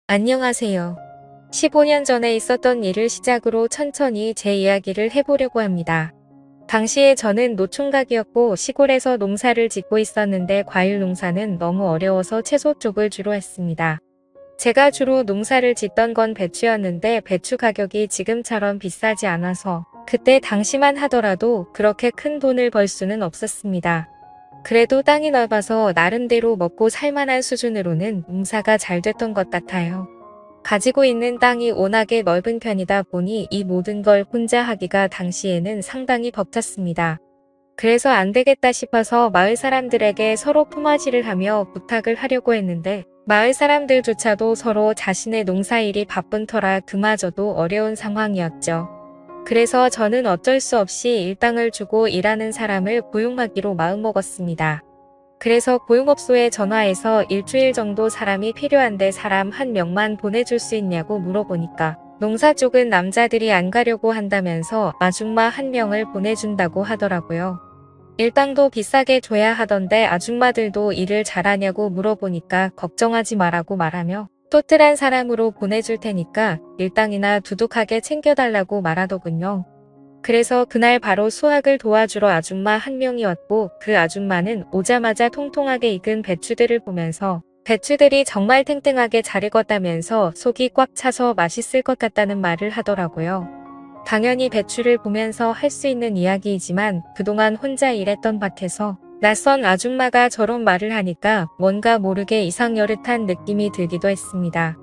안녕하세요. 15년 전에 있었던 일을 시작으로 천천히 제 이야기를 해보려고 합니다. 당시에 저는 노총각이었고 시골에서 농사를 짓고 있었는데 과일 농사는 너무 어려워서 채소 쪽을 주로 했습니다. 제가 주로 농사를 짓던 건 배추였는데 배추 가격이 지금처럼 비싸지 않아서 그때 당시만 하더라도 그렇게 큰 돈을 벌 수는 없었습니다. 그래도 땅이 넓어서 나름대로 먹고 살만한 수준으로는 농사가 잘 됐던 것 같아요. 가지고 있는 땅이 워낙에 넓은 편이다 보니 이 모든 걸 혼자 하기가 당시에는 상당히 벅찼습니다. 그래서 안 되겠다 싶어서 마을 사람들에게 서로 품앗이를 하며 부탁을 하려고 했는데 마을 사람들조차도 서로 자신의 농사일이 바쁜 터라 그마저도 어려운 상황이었죠. 그래서 저는 어쩔 수 없이 일당을 주고 일하는 사람을 고용하기로 마음먹었습니다. 그래서 고용업소에 전화해서 일주일 정도 사람이 필요한데 사람 한 명만 보내줄 수 있냐고 물어보니까 농사 쪽은 남자들이 안 가려고 한다면서 아줌마 한 명을 보내준다고 하더라고요. 일당도 비싸게 줘야 하던데 아줌마들도 일을 잘하냐고 물어보니까 걱정하지 마라고 말하며 또뜰한 사람으로 보내줄 테니까 일당이나 두둑하게 챙겨달라고 말하더군요. 그래서 그날 바로 수확을 도와주러 아줌마 한 명이 왔고 그 아줌마는 오자마자 통통하게 익은 배추들을 보면서 배추들이 정말 탱탱하게 잘 익었다면서 속이 꽉 차서 맛있을 것 같다는 말을 하더라고요. 당연히 배추를 보면서 할 수 있는 이야기이지만 그동안 혼자 일했던 밭에서 낯선 아줌마가 저런 말을 하니까 뭔가 모르게 이상여릇한 느낌이 들기도 했습니다.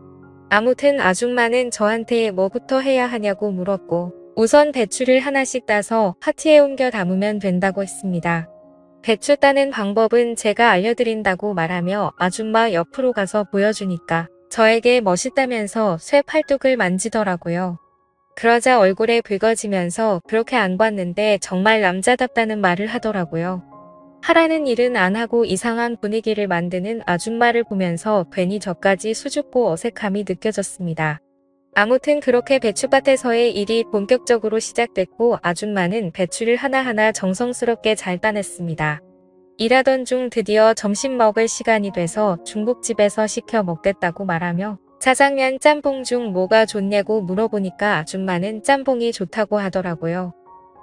아무튼 아줌마는 저한테 뭐부터 해야 하냐고 물었고 우선 배추를 하나씩 따서 파트에 옮겨 담으면 된다고 했습니다. 배추 따는 방법은 제가 알려드린다고 말하며 아줌마 옆으로 가서 보여주니까 저에게 멋있다면서 쇠 팔뚝을 만지더라고요. 그러자 얼굴에 붉어지면서 그렇게 안 봤는데 정말 남자답다는 말을 하더라고요. 하라는 일은 안 하고 이상한 분위기를 만드는 아줌마를 보면서 괜히 저까지 수줍고 어색함이 느껴졌습니다. 아무튼 그렇게 배추밭에서의 일이 본격적으로 시작됐고 아줌마는 배추를 하나하나 정성스럽게 잘 따냈습니다. 일하던 중 드디어 점심 먹을 시간이 돼서 중국집에서 시켜 먹겠다고 말하며 짜장면 짬뽕 중 뭐가 좋냐고 물어보니까 아줌마는 짬뽕이 좋다고 하더라고요.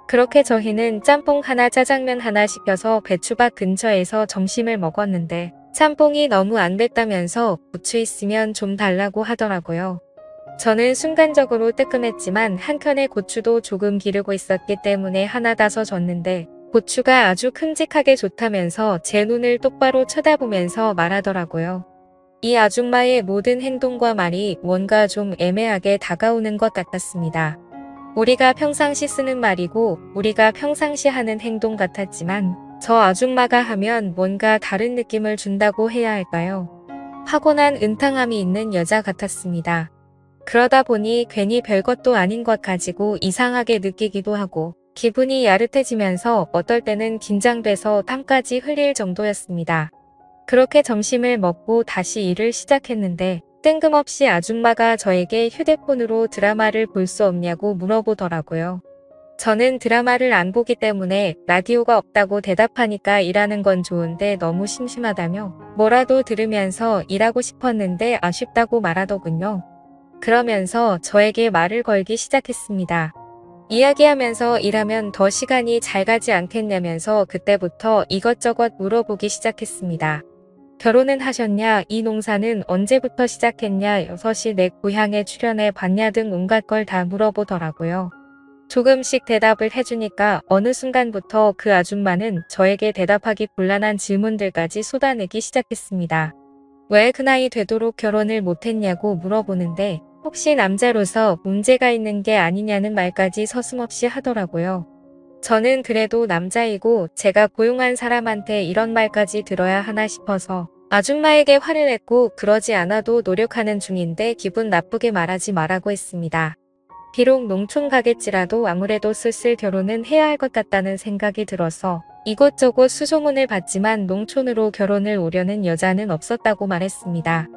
그렇게 저희는 짬뽕 하나 짜장면 하나 시켜서 배추밭 근처에서 점심을 먹었는데 짬뽕이 너무 안 됐다면서 고추 있으면 좀 달라고 하더라고요. 저는 순간적으로 뜨끔했지만 한켠에 고추도 조금 기르고 있었기 때문에 하나 따서 줬는데 고추가 아주 큼직하게 좋다면서 제 눈을 똑바로 쳐다보면서 말하더라고요. 이 아줌마의 모든 행동과 말이 뭔가 좀 애매하게 다가오는 것 같았습니다. 우리가 평상시 쓰는 말이고 우리가 평상시 하는 행동 같았지만 저 아줌마가 하면 뭔가 다른 느낌을 준다고 해야 할까요? 타고난 은탕함이 있는 여자 같았습니다. 그러다 보니 괜히 별것도 아닌 것 가지고 이상하게 느끼기도 하고 기분이 야릇해지면서 어떨 때는 긴장돼서 땀까지 흘릴 정도였습니다. 그렇게 점심을 먹고 다시 일을 시작했는데 뜬금없이 아줌마가 저에게 휴대폰으로 드라마를 볼 수 없냐고 물어보더라고요. 저는 드라마를 안 보기 때문에 라디오가 없다고 대답하니까 일하는 건 좋은데 너무 심심하다며 뭐라도 들으면서 일하고 싶었는데 아쉽다고 말하더군요. 그러면서 저에게 말을 걸기 시작했습니다. 이야기하면서 일하면 더 시간이 잘 가지 않겠냐면서 그때부터 이것저것 물어보기 시작했습니다. 결혼은 하셨냐? 이 농사는 언제부터 시작했냐? 6시 내 고향에 출연해 봤냐? 등 온갖 걸 다 물어보더라고요. 조금씩 대답을 해주니까 어느 순간부터 그 아줌마는 저에게 대답하기 곤란한 질문들까지 쏟아내기 시작했습니다. 왜 그 나이 되도록 결혼을 못했냐고 물어보는데 혹시 남자로서 문제가 있는 게 아니냐는 말까지 서슴없이 하더라고요. 저는 그래도 남자이고 제가 고용한 사람한테 이런 말까지 들어야 하나 싶어서 아줌마에게 화를 냈고 그러지 않아도 노력하는 중인데 기분 나쁘게 말하지 말라고 했습니다. 비록 농촌 가겠지라도 아무래도 슬슬 결혼은 해야 할 것 같다는 생각이 들어서 이곳저곳 수소문을 받지만 농촌으로 결혼을 오려는 여자는 없었다고 말했습니다.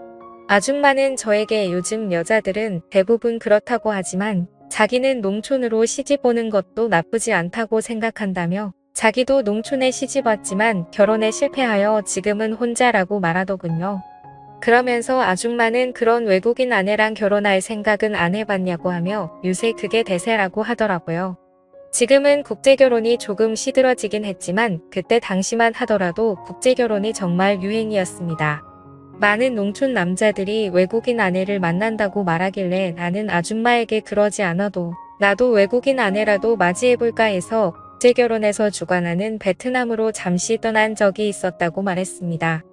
아줌마는 저에게 요즘 여자들은 대부분 그렇다고 하지만 자기는 농촌으로 시집 오는 것도 나쁘지 않다고 생각한다며 자기도 농촌에 시집 왔지만 결혼에 실패하여 지금은 혼자라고 말하더군요. 그러면서 아줌마는 그런 외국인 아내랑 결혼할 생각은 안 해봤냐고 하며 요새 그게 대세라고 하더라고요. 지금은 국제결혼이 조금 시들어지긴 했지만 그때 당시만 하더라도 국제결혼이 정말 유행이었습니다. 많은 농촌 남자들이 외국인 아내를 만난다고 말하길래 나는 아줌마에게 그러지 않아도 나도 외국인 아내라도 맞이해볼까 해서 국제결혼에서 주관하는 베트남으로 잠시 떠난 적이 있었다고 말했습니다.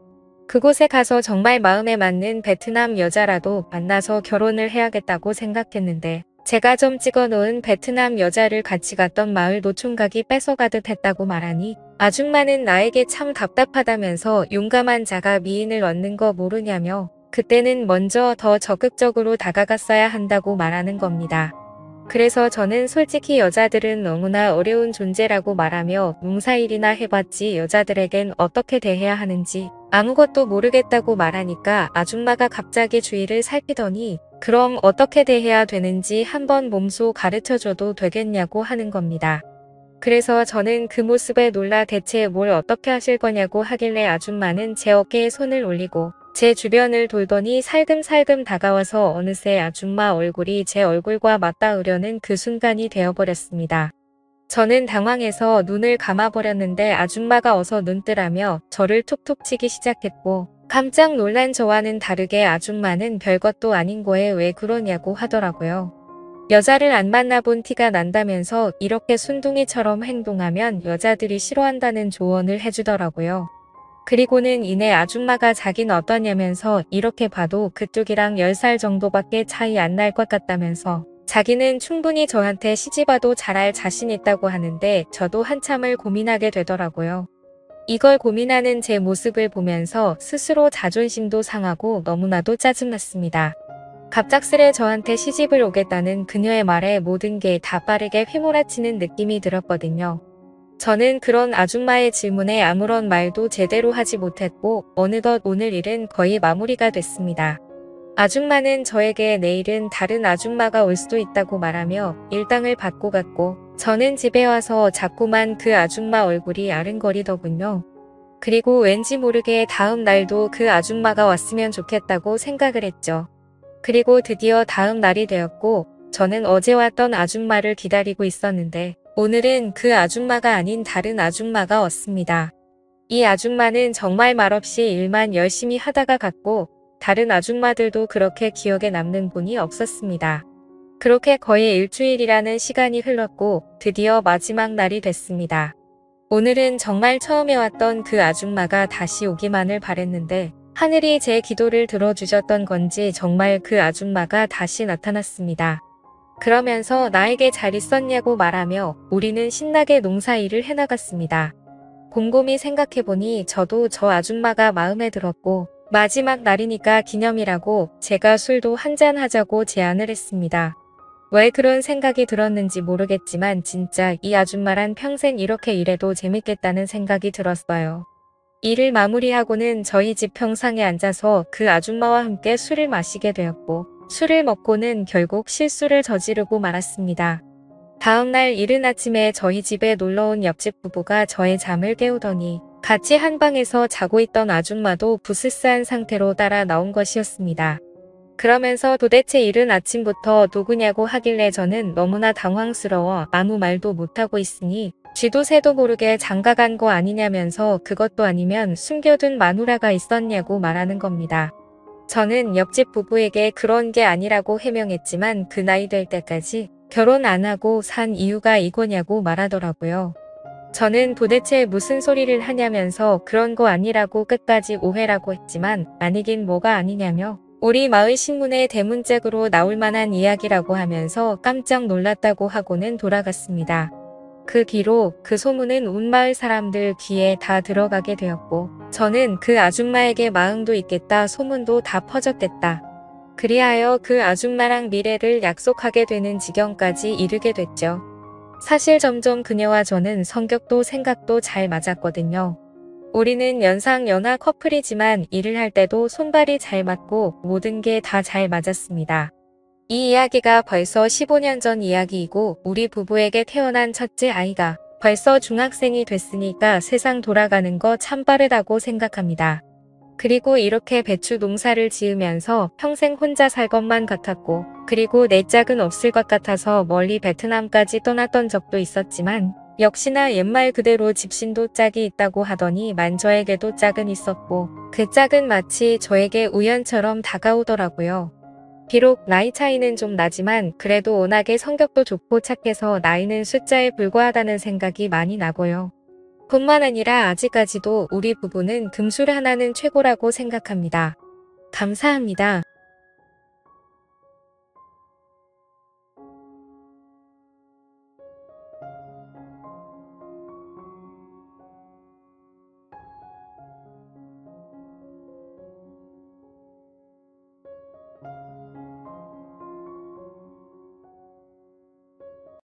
그곳에 가서 정말 마음에 맞는 베트남 여자라도 만나서 결혼을 해야겠다고 생각했는데 제가 좀 찍어놓은 베트남 여자를 같이 갔던 마을 노총각이 뺏어가듯 했다고 말하니 아줌마는 나에게 참 답답하다면서 용감한 자가 미인을 얻는 거 모르냐며 그때는 먼저 더 적극적으로 다가갔어야 한다고 말하는 겁니다. 그래서 저는 솔직히 여자들은 너무나 어려운 존재라고 말하며 농사일이나 해봤지 여자들에겐 어떻게 대해야 하는지 아무것도 모르겠다고 말하니까 아줌마가 갑자기 주위를 살피더니 그럼 어떻게 대해야 되는지 한번 몸소 가르쳐줘도 되겠냐고 하는 겁니다. 그래서 저는 그 모습에 놀라 대체 뭘 어떻게 하실 거냐고 하길래 아줌마는 제 어깨에 손을 올리고 제 주변을 돌더니 살금살금 다가와서 어느새 아줌마 얼굴이 제 얼굴과 맞닿으려는 그 순간이 되어버렸습니다. 저는 당황해서 눈을 감아버렸는데 아줌마가 어서 눈 뜨라며 저를 툭툭 치기 시작했고 깜짝 놀란 저와는 다르게 아줌마는 별것도 아닌 거에 왜 그러냐고 하더라고요. 여자를 안 만나본 티가 난다면서 이렇게 순둥이처럼 행동하면 여자들이 싫어한다는 조언을 해주더라고요. 그리고는 이내 아줌마가 자긴 어떠냐면서 이렇게 봐도 그쪽이랑 10살 정도밖에 차이 안 날 것 같다면서 자기는 충분히 저한테 시집와도 잘할 자신 있다고 하는데 저도 한참을 고민하게 되더라고요. 이걸 고민하는 제 모습을 보면서 스스로 자존심도 상하고 너무나도 짜증났습니다. 갑작스레 저한테 시집을 오겠다는 그녀의 말에 모든 게 다 빠르게 휘몰아치는 느낌이 들었거든요. 저는 그런 아줌마의 질문에 아무런 말도 제대로 하지 못했고 어느덧 오늘 일은 거의 마무리가 됐습니다. 아줌마는 저에게 내일은 다른 아줌마가 올 수도 있다고 말하며 일당을 받고 갔고 저는 집에 와서 자꾸만 그 아줌마 얼굴이 아른거리더군요. 그리고 왠지 모르게 다음 날도 그 아줌마가 왔으면 좋겠다고 생각을 했죠. 그리고 드디어 다음 날이 되었고 저는 어제 왔던 아줌마를 기다리고 있었는데 오늘은 그 아줌마가 아닌 다른 아줌마가 왔습니다. 이 아줌마는 정말 말없이 일만 열심히 하다가 갔고 다른 아줌마들도 그렇게 기억에 남는 분이 없었습니다. 그렇게 거의 일주일이라는 시간이 흘렀고 드디어 마지막 날이 됐습니다. 오늘은 정말 처음에 왔던 그 아줌마가 다시 오기만을 바랬는데 하늘이 제 기도를 들어주셨던 건지 정말 그 아줌마가 다시 나타났습니다. 그러면서 나에게 잘 있었냐고 말하며 우리는 신나게 농사일을 해나갔습니다. 곰곰이 생각해보니 저도 저 아줌마가 마음에 들었고 마지막 날이니까 기념이라고 제가 술도 한잔 하자고 제안을 했습니다. 왜 그런 생각이 들었는지 모르겠지만 진짜 이 아줌마란 평생 이렇게 일해도 재밌겠다는 생각이 들었어요. 일을 마무리하고는 저희 집 평상에 앉아서 그 아줌마와 함께 술을 마시게 되었고 술을 먹고는 결국 실수를 저지르고 말았습니다. 다음날 이른 아침에 저희 집에 놀러온 옆집 부부가 저의 잠을 깨우더니 같이 한 방에서 자고 있던 아줌마도 부스스한 상태로 따라 나온 것이었습니다. 그러면서 도대체 이른 아침부터 누구냐고 하길래 저는 너무나 당황스러워 아무 말도 못하고 있으니 쥐도 새도 모르게 장가간 거 아니냐면서 그것도 아니면 숨겨둔 마누라가 있었냐고 말하는 겁니다. 저는 옆집 부부에게 그런 게 아니라고 해명했지만 그 나이 될 때까지 결혼 안 하고 산 이유가 이거냐고 말하더라고요. 저는 도대체 무슨 소리를 하냐면서 그런 거 아니라고 끝까지 오해라고 했지만 아니긴 뭐가 아니냐며 우리 마을 신문에 대문짝으로 나올 만한 이야기라고 하면서 깜짝 놀랐다고 하고는 돌아갔습니다. 그 뒤로 그 소문은 온 마을 사람들 귀에 다 들어가게 되었고 저는 그 아줌마에게 마음도 있겠다 소문도 다 퍼졌겠다. 그리하여 그 아줌마랑 미래를 약속하게 되는 지경까지 이르게 됐죠. 사실 점점 그녀와 저는 성격도 생각도 잘 맞았거든요. 우리는 연상연하 커플이지만 일을 할 때도 손발이 잘 맞고 모든 게 다 잘 맞았습니다. 이 이야기가 벌써 15년 전 이야기이고 우리 부부에게 태어난 첫째 아이가 벌써 중학생이 됐으니까 세상 돌아가는 거 참 빠르다고 생각합니다. 그리고 이렇게 배추 농사를 지으면서 평생 혼자 살 것만 같았고, 그리고 내 짝은 없을 것 같아서 멀리 베트남까지 떠났던 적도 있었지만, 역시나 옛말 그대로 집신도 짝이 있다고 하더니 만저에게도 짝은 있었고, 그 짝은 마치 저에게 우연처럼 다가오더라고요. 비록 나이 차이는 좀 나지만 그래도 워낙에 성격도 좋고 착해서 나이는 숫자에 불과하다는 생각이 많이 나고요. 뿐만 아니라 아직까지도 우리 부부는 금술 하나는 최고라고 생각합니다. 감사합니다.